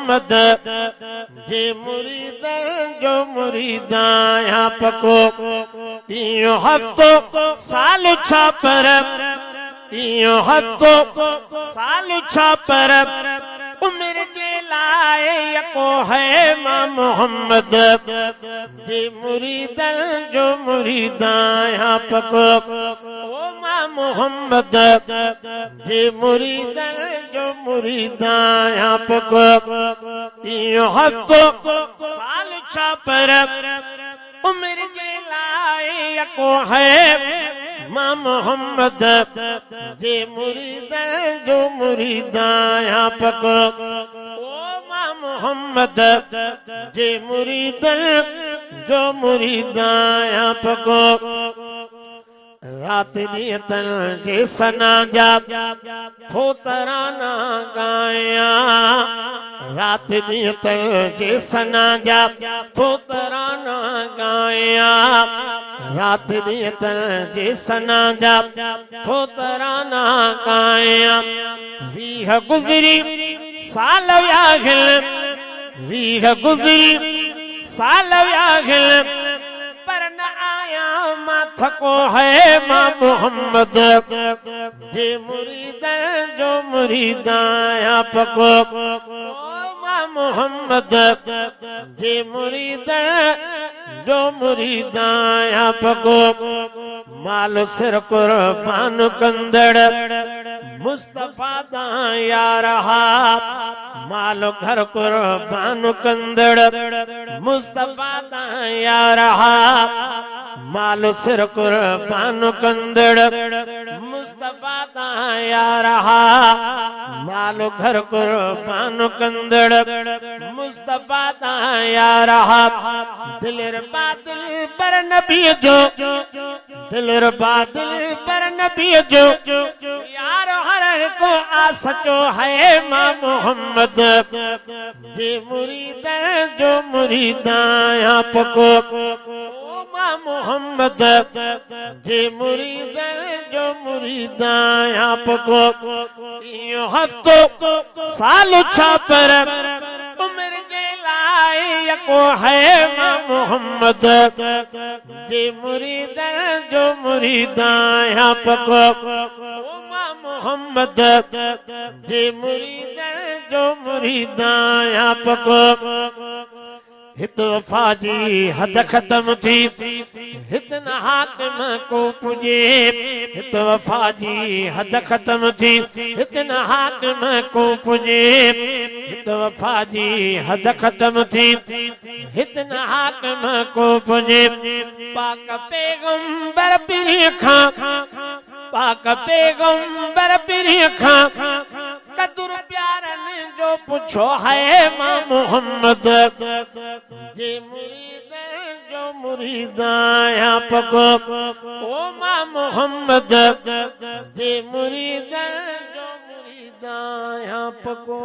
मोहम्मद जे मुरीद जो मुरीदा यहाँ पको इयो हफ्तो साल छा पर इयो हफ्तो साल छा पर उम्र के लाए यको है मां मोहम्मद जे मुरीद जो मुरीदा यहाँ पको ओ मां मोहम्मद जे मुरीद जो मुरीदा यहाँ पको इयो हफ्तो साल छा पर उम्र के लाए यको है मां मोहम्मद जे मुरीद जो मुरीदा यहाँ पको ओ मां मोहम्मद जे मुरीद जो मुरीदा यहाँ पको रात नियतन जे सना जा थो तराना गाया रात नियतन जे सना जा थो तराना गाया रात नियतन जे सना जा थो तराना गाया वीह गुजरी साल व्याघिल वीह गुजरी साल व्याघिल पर न आया माथको है मां मोहम्मद जे मुरीद जो मुरीदा यहाँ पको ओ मां मोहम्मद जे मुरीद जो मुरीदा यहाँ पको माल सिर कुर्बान कंदड़ मुस्तफा दा यार हा माल घर कुर्बान कंदड़ मुस्तफा दा यार हा माल सिर कुर्बान कंदड़ मुस्तफा दा यार हा माल घर कुर्बान कंदड़ मुस्तफा दा यार हा दिलर बादल पर नबी जो दिलर बादल पर नबी जो यार हर को आ सचो है मां मोहम्मद जे मुरीद जो मुरीदा यहाँ पको ओ मां मोहम्मद जे मुरीद जो मुरीदा यहाँ पको इयो हफ्तो साल छा पर उम्र के लाए यको है मां मोहम्मद जे मुरीद जो मुरीदा यहाँ पको ओ मां मोहम्मद जे मुरीद जो मुरीदा यहाँ पको हित वफा जी हद खत्म थी हित न हाकिम को पुजे हित वफा जी हद खत्म थी हित न हाकिम को पुजे हित वफा जी हद खत्म थी हित न हाकिम को पुजे पाक पैगंबर पिरी खां पाक पैगंबर पिरी खां कदुर प्यारन जो पुछो है मां मोहम्मद जे मुरीद जो मुरीदा यहाँ पको ओ मां मोहम्मद जे मुरीद जो मुरीदा यहाँ पको।